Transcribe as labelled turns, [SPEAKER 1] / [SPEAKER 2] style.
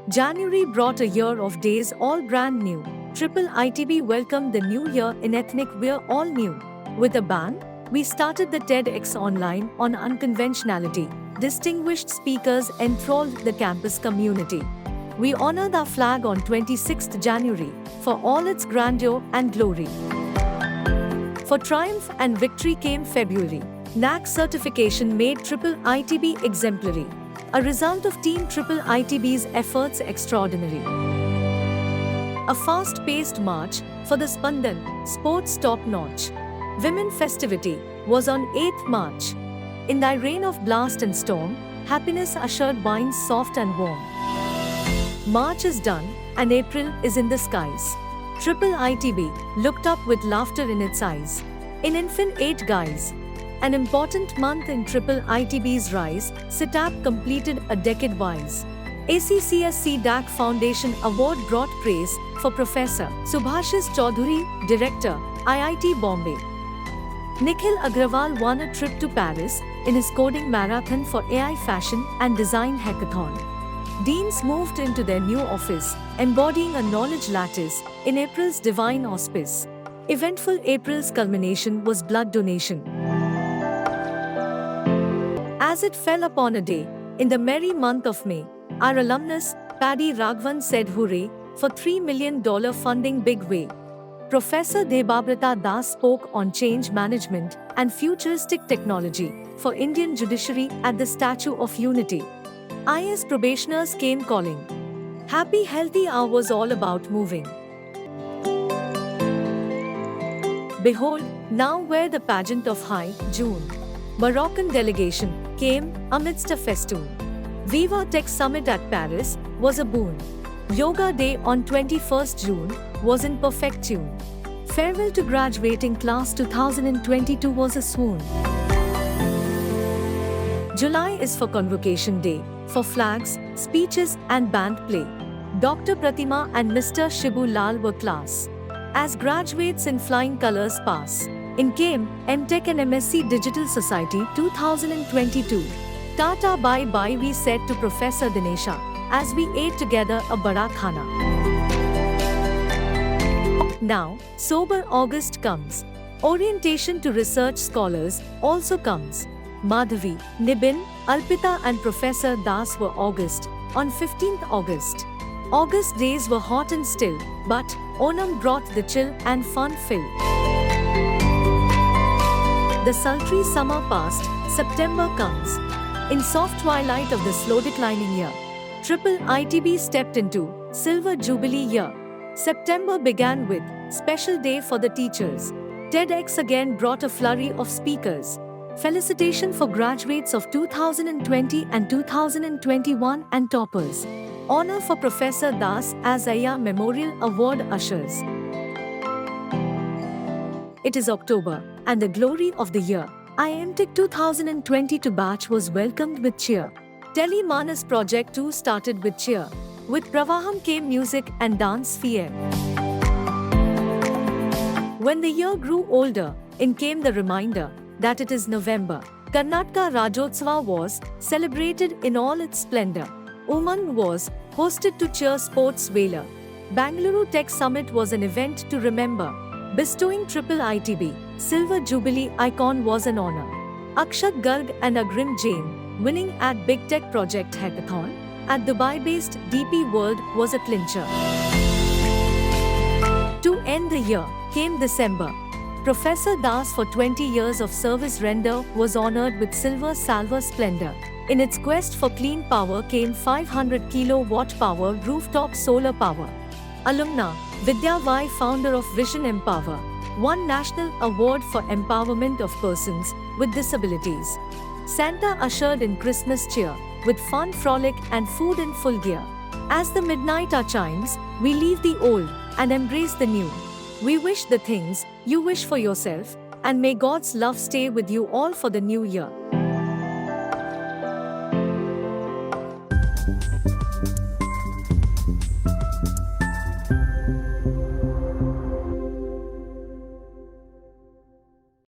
[SPEAKER 1] January brought a year of days all brand new. IIITB welcomed the new year in ethnic wear all new. With a bang, we started the TEDx online on unconventionality. Distinguished speakers enthralled the campus community. We honored our flag on 26th January for all its grandeur and glory. For triumph and victory came February. NAC certification made IIITB exemplary. A result of Team IIITB's efforts extraordinary. A fast-paced march for the Spandan, sports top-notch. Women festivity was on 8th March. In thy reign of blast and storm, happiness ushered winds soft and warm. March is done, and April is in the skies. IIITB looked up with laughter in its eyes. In infinite guise. An important month in IIITB's rise, CITAB completed a decade wise. ACCSC DAC Foundation Award brought praise for Professor Subhashis Chaudhary, Director, IIT Bombay. Nikhil Agrawal won a trip to Paris in his coding marathon for AI Fashion and Design Hackathon. Deans moved into their new office, embodying a knowledge lattice in April's divine auspice. Eventful April's culmination was blood donation. As it fell upon a day, in the merry month of May, our alumnus, Paddy Raghavan said hooray for $3 million funding big way. Professor Debabrata Das spoke on change management and futuristic technology for Indian judiciary at the Statue of Unity. IS probationers came calling. Happy Healthy Hour was all about moving. Behold, now wear the pageant of High June. Moroccan delegation came amidst a festoon. Viva Tech Summit at Paris was a boon. Yoga Day on 21st June was in perfect tune. Farewell to graduating class 2022 was a swoon. July is for Convocation Day, for flags, speeches and band play. Dr. Pratima and Mr. Shibu Lal were class. As graduates in flying colors pass. In came MTech and MSc Digital Society 2022. Tata bye bye we said to Professor Dinesha as we ate together a bada khana. Now, sober August comes. Orientation to research scholars also comes. Madhavi, Nibin, Alpita and Professor Das were August on 15th August. August days were hot and still, but Onam brought the chill and fun fill. The sultry summer past, September comes. In soft twilight of the slow declining year, IIITB stepped into Silver Jubilee year. September began with special day for the teachers. TEDx again brought a flurry of speakers. Felicitation for graduates of 2020 and 2021 and toppers. Honor for Professor Das as Aya Memorial Award ushers. It is October, and the glory of the year, IIMTech 2022 batch was welcomed with cheer. Telemanas Project 2 started with cheer. With Pravaham came music and dance fear. When the year grew older, in came the reminder that it is November. Karnataka Rajotsava was celebrated in all its splendor. Umang was hosted to cheer sports valor. Bangalore Tech Summit was an event to remember. Bestowing IIITB Silver Jubilee icon was an honor. Akshat Garg and Agrim Jain winning at Big Tech Project Hackathon at Dubai-based DP World was a clincher. To end the year came December. Professor Das for 20 years of service render was honored with Silver Salver Splendor. In its quest for clean power came 500 kilowatt power rooftop solar power. Alumna Vidya Vai, founder of Vision Empower, won National Award for Empowerment of Persons with Disabilities. Santa ushered in Christmas cheer with fun frolic and food in full gear. As the midnight hour chimes, we leave the old and embrace the new. We wish the things you wish for yourself, and may God's love stay with you all for the new year.